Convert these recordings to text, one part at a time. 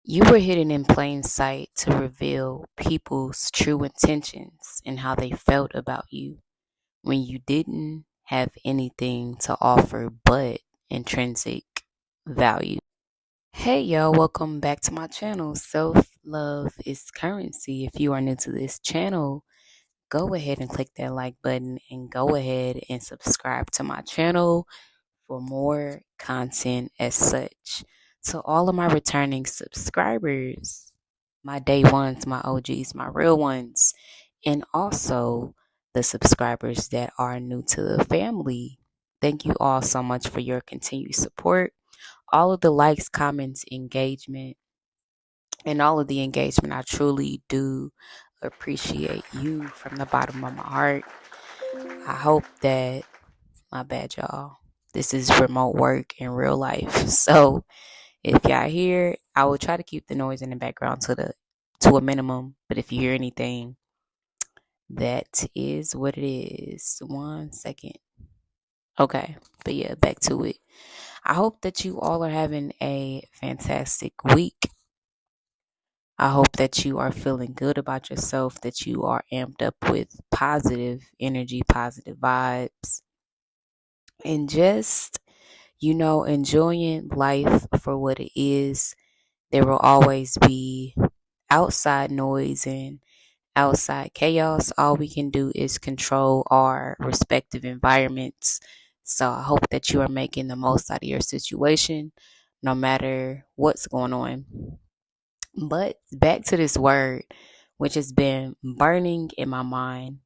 You were hidden in plain sight to reveal people's true intentions and how they felt about you when you didn't have anything to offer but intrinsic value. Hey y'all, welcome back to my channel. Self love is currency. If you are new to this channel, go ahead and click that like button and go ahead and subscribe to my channel for more content as such. To all of my returning subscribers, my day ones, my OGs, my real ones, and also the subscribers that are new to the family. Thank you all so much for your continued support. All of the likes, comments, engagement, and all of the engagement. I truly do appreciate you from the bottom of my heart. I hope that, my bad, y'all. This is remote work in real life. So if y'all hear, I will try to keep the noise in the background to a minimum. But if you hear anything, that is what it is. 1 second. Okay. But yeah, back to it. I hope that you all are having a fantastic week. I hope that you are feeling good about yourself, that you are amped up with positive energy, positive vibes, and just, enjoying life for what it is. There will always be outside noise and outside chaos. All we can do is control our respective environments. So I hope that you are making the most out of your situation, no matter what's going on. But back to this word, which has been burning in my mind.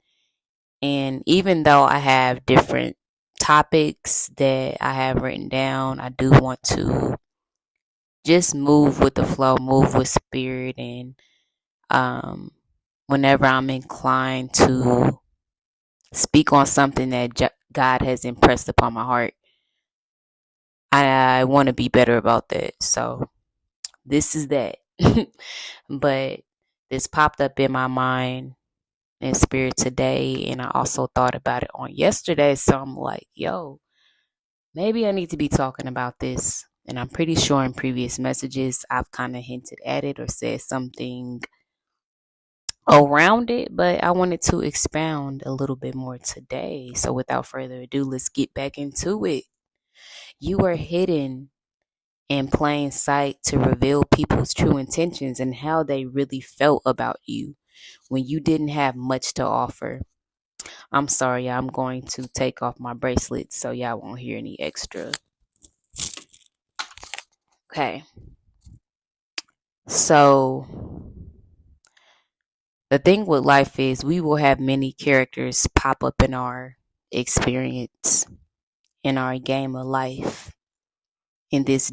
And even though I have different topics that I have written down, I do want to just move with the flow, move with spirit, and um, whenever I'm inclined to speak on something that God has impressed upon my heart, I want to be better about that. So this is that. But this popped up in my mind and spirit today, and I also thought about it on yesterday. So I'm like, yo, maybe I need to be talking about this. And I'm pretty sure in previous messages I've kind of hinted at it or said something around it, but I wanted to expound a little bit more today. So without further ado, let's get back into it. You are hidden in plain sight to reveal people's true intentions and how they really felt about you when you didn't have much to offer. I'm sorry, I'm going to take off my bracelets so y'all won't hear any extra. Okay. So the thing with life is we will have many characters pop up in our experience, in our game of life, in this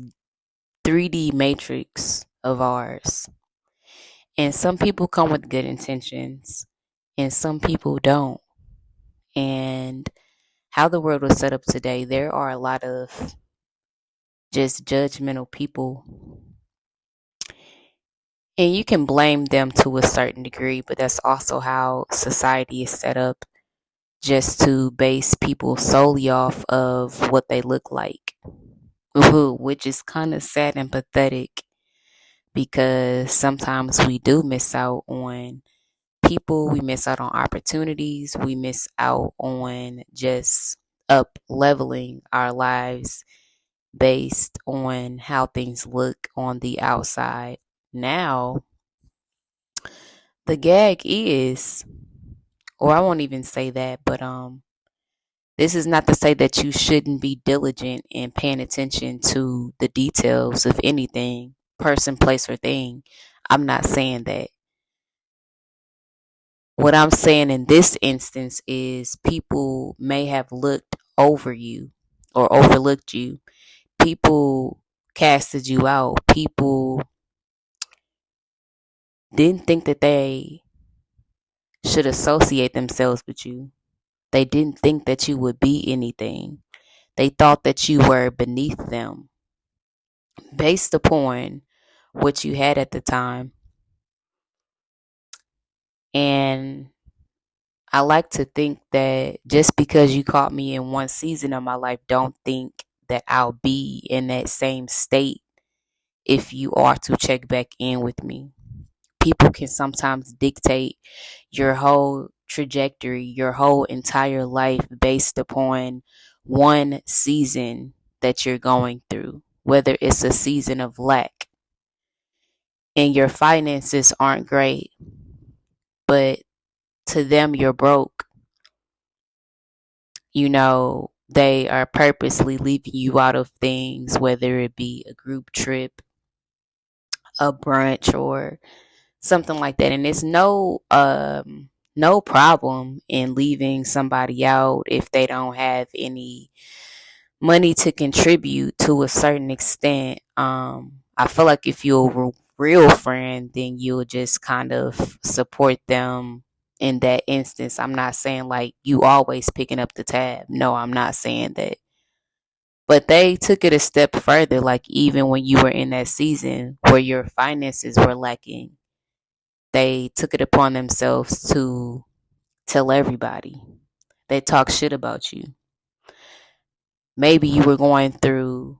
3D matrix of ours. And some people come with good intentions and some people don't. And how the world was set up today, there are a lot of just judgmental people. And you can blame them to a certain degree, but that's also how society is set up, just to base people solely off of what they look like. Which is kind of sad and pathetic because sometimes we do miss out on people, we miss out on opportunities, we miss out on just up leveling our lives based on how things look on the outside. Now, the gag is, or I won't even say that, but this is not to say that you shouldn't be diligent in paying attention to the details of anything, person, place, or thing. I'm not saying that. What I'm saying in this instance is people may have looked over you or overlooked you. People casted you out. People didn't think that they should associate themselves with you. They didn't think that you would be anything. They thought that you were beneath them based upon what you had at the time. And I like to think that just because you caught me in one season of my life, don't think that I'll be in that same state if you are to check back in with me. People can sometimes dictate your whole trajectory, your whole entire life based upon one season that you're going through, whether it's a season of lack and your finances aren't great, but to them you're broke. They are purposely leaving you out of things, whether it be a group trip, a brunch, or something like that. And it's no problem in leaving somebody out if they don't have any money to contribute to a certain extent. I feel like if you're a real friend, then you'll just kind of support them in that instance. I'm not saying like you always picking up the tab. No, I'm not saying that. But they took it a step further, like even when you were in that season where your finances were lacking, they took it upon themselves to tell everybody. They talk shit about you. Maybe you were going through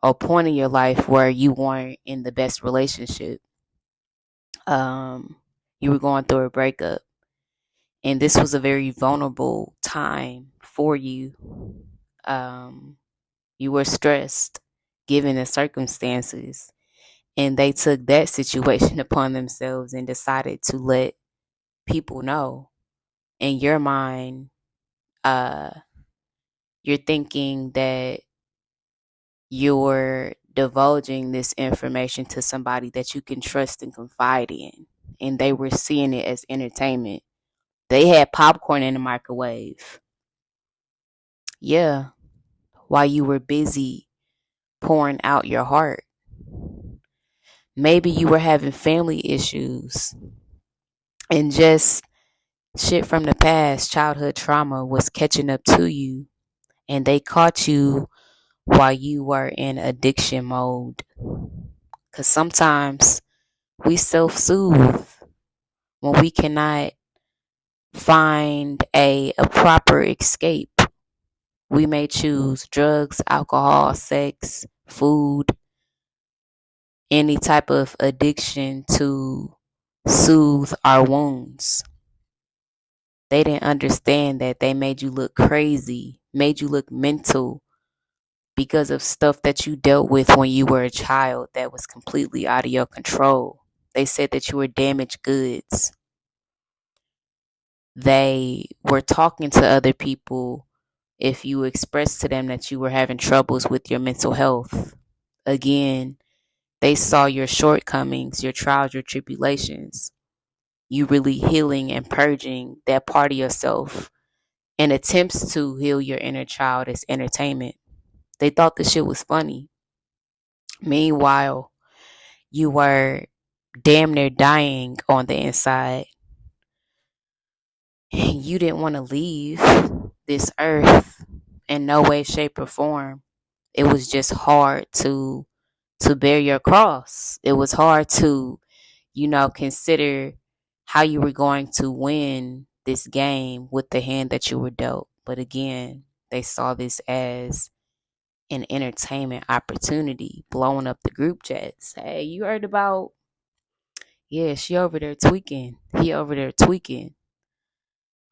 a point in your life where you weren't in the best relationship. You were going through a breakup, and this was a very vulnerable time for you. You were stressed given the circumstances, and they took that situation upon themselves and decided to let people know. In your mind, uh, you're thinking that you're divulging this information to somebody that you can trust and confide in. And they were seeing it as entertainment. They had popcorn in the microwave. Yeah, while you were busy pouring out your heart. Maybe you were having family issues and just shit from the past, childhood trauma was catching up to you, and they caught you while you were in addiction mode. Because sometimes we self soothe when we cannot find a proper escape. We may choose drugs, alcohol, sex, food, any type of addiction to soothe our wounds. They didn't understand that they made you look crazy, made you look mental because of stuff that you dealt with when you were a child that was completely out of your control. They said that you were damaged goods. They were talking to other people if you expressed to them that you were having troubles with your mental health. Again, they saw your shortcomings, your trials, your tribulations. You really healing and purging that part of yourself and attempts to heal your inner child as entertainment. They thought the shit was funny. Meanwhile, you were damn near dying on the inside. You didn't want to leave this earth in no way, shape, or form. It was just hard to bear your cross. It was hard to, consider how you were going to win this game with the hand that you were dealt. But again, they saw this as an entertainment opportunity, blowing up the group chats. Hey, you heard about, yeah, she over there tweaking. He over there tweaking.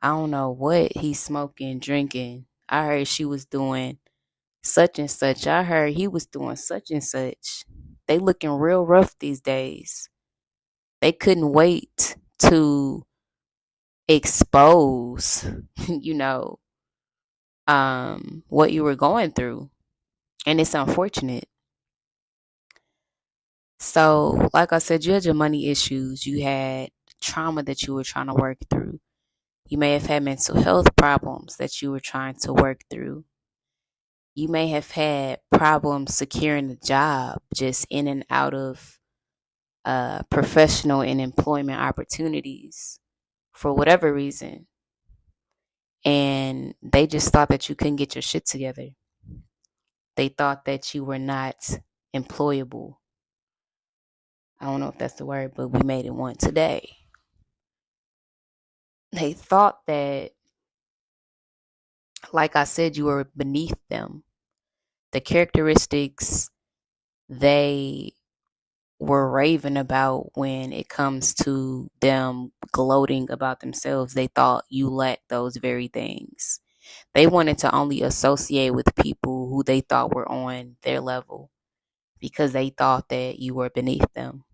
I don't know what he's smoking, drinking. I heard she was doing such and such. I heard he was doing such and such. They looking real rough these days. They couldn't wait to expose, you know, what you were going through. And it's unfortunate. So, like I said, you had your money issues. You had trauma that you were trying to work through. You may have had mental health problems that you were trying to work through. You may have had problems securing a job, just in and out of professional and employment opportunities for whatever reason. And they just thought that you couldn't get your shit together. They thought that you were not employable. I don't know if that's the word, but we made it one today. They thought that, like I said, you were beneath them. The characteristics they were raving about when it comes to them gloating about themselves. They thought you lacked those very things. They wanted to only associate with people who they thought were on their level because they thought that you were beneath them.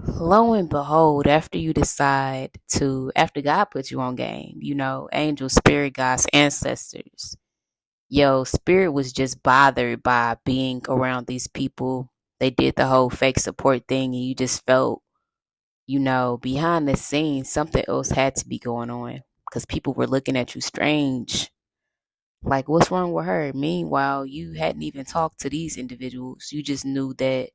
Lo and behold, after God puts you on game, angels, spirit guides, ancestors, yo, spirit was just bothered by being around these people. They did the whole fake support thing, and you just felt, behind the scenes, something else had to be going on because people were looking at you strange. Like, what's wrong with her? Meanwhile, you hadn't even talked to these individuals. You just knew that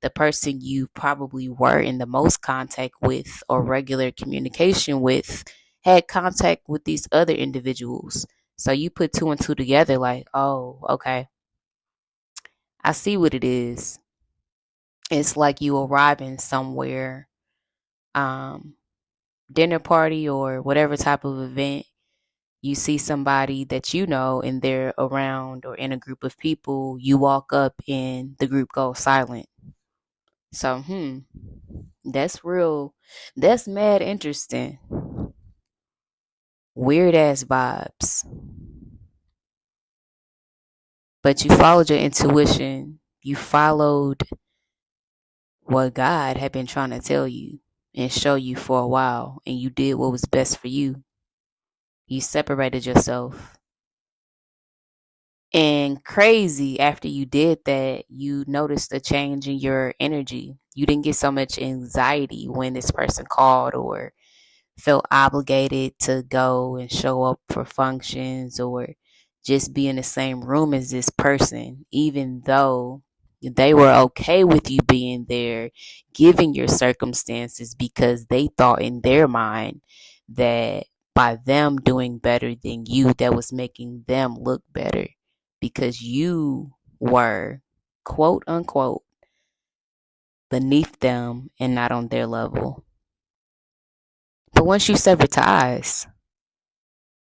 the person you probably were in the most contact with or regular communication with had contact with these other individuals. So you put two and two together, like, oh, okay, I see what it is. It's like you arriving somewhere, um, dinner party or whatever type of event. You see somebody that you know and they're around or in a group of people. You walk up and the group goes silent. So, that's real. That's mad interesting. Weird ass vibes. But you followed your intuition. You followed what God had been trying to tell you and show you for a while. And you did what was best for you. You separated yourself. And crazy, after you did that, you noticed a change in your energy. You didn't get so much anxiety when this person called or felt obligated to go and show up for functions or just be in the same room as this person, even though they were okay with you being there, given your circumstances, because they thought in their mind that by them doing better than you, that was making them look better because you were, quote unquote, beneath them and not on their level. But once you sever ties,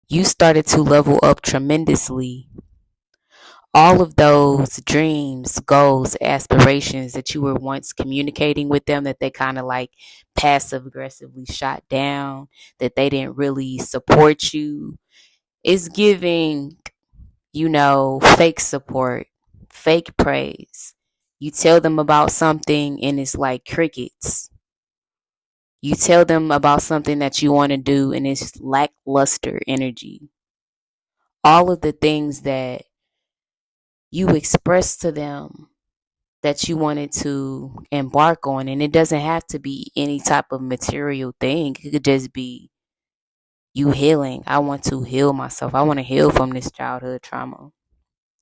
you started to level up tremendously. All of those dreams, goals, aspirations that you were once communicating with them, that they kind of like passive aggressively shot down, that they didn't really support you, is giving, fake support, fake praise. You tell them about something and it's like crickets. You tell them about something that you want to do and it's lackluster energy. All of the things that you express to them that you wanted to embark on, and it doesn't have to be any type of material thing. It could just be you healing. I want to heal myself. I want to heal from this childhood trauma.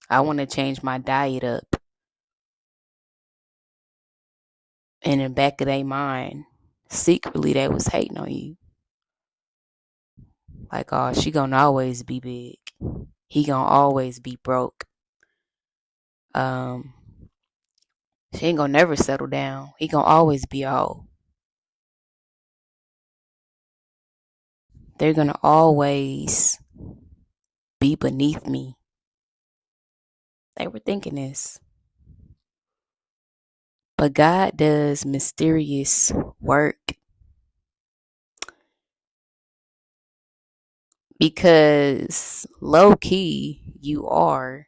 I want to change my diet up. And in the back of their mind, secretly they was hating on you. Like, oh, she gonna always be big. He gonna always be broke. Um, she ain't gonna never settle down. He gonna always be old. They're gonna always be beneath me. They were thinking this. But God does mysterious work because low key you are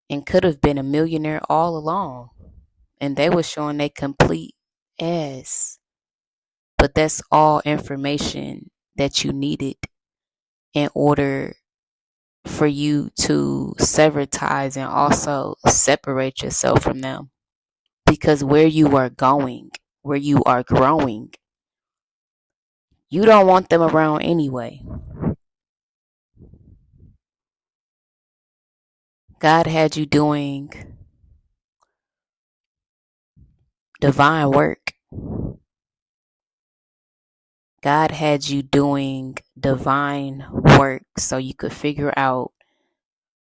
and could have been a millionaire all along. And they were showing they complete ass. But that's all information that you needed in order for you to sever ties and also separate yourself from them. Because where you are going, where you are growing, you don't want them around anyway. God had you doing divine work. God had you doing divine work so you could figure out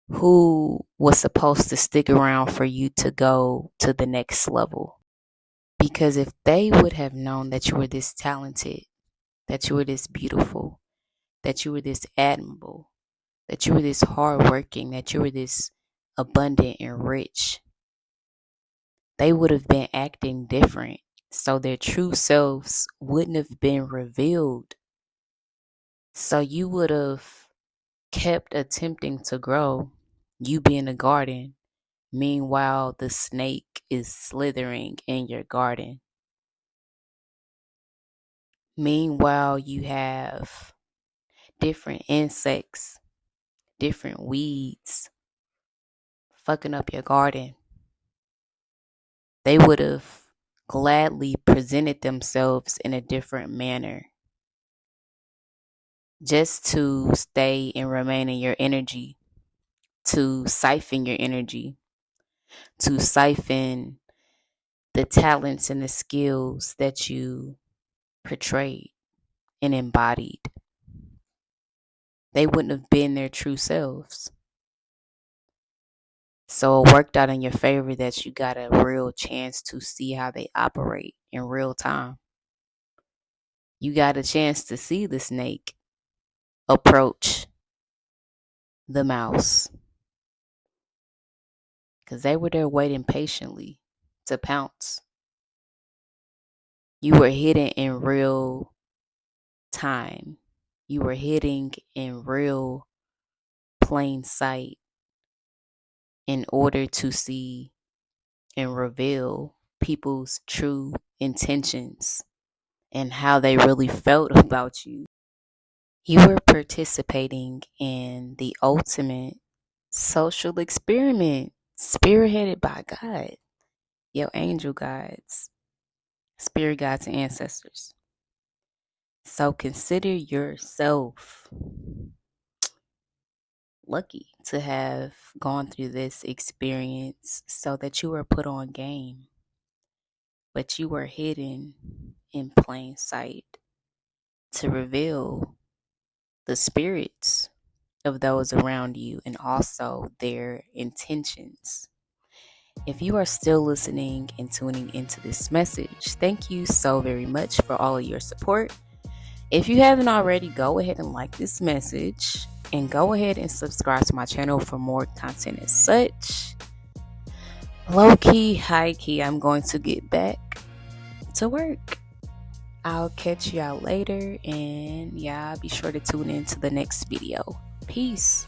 who was supposed to stick around for you to go to the next level. Because if they would have known that you were this talented, that you were this beautiful, that you were this admirable, that you were this hardworking, that you were this abundant and rich, they would have been acting different. So their true selves wouldn't have been revealed. So you would have kept attempting to grow, you being a garden. Meanwhile, the snake is slithering in your garden. Meanwhile, you have different insects, different weeds fucking up your garden. They would have gladly presented themselves in a different manner just to stay and remain in your energy, to siphon your energy, to siphon the talents and the skills that you portrayed and embodied. They wouldn't have been their true selves. So it worked out in your favor that you got a real chance to see how they operate in real time. You got a chance to see the snake approach the mouse because they were there waiting patiently to pounce. You were hidden in real time. You were hidden in real plain sight in order to see and reveal people's true intentions and how they really felt about you. You were participating in the ultimate social experiment spearheaded by God, your angel guides, spirit guides, and ancestors. So consider yourself lucky to have gone through this experience so that you were put on game, but you were hidden in plain sight to reveal the spirits of those around you and also their intentions. If you are still listening and tuning into this message, thank you so very much for all of your support. If you haven't already, go ahead and like this message and go ahead and subscribe to my channel for more content as such. Low key, high key, I'm going to get back to work. I'll catch y'all later, and yeah, be sure to tune in to the next video. Peace.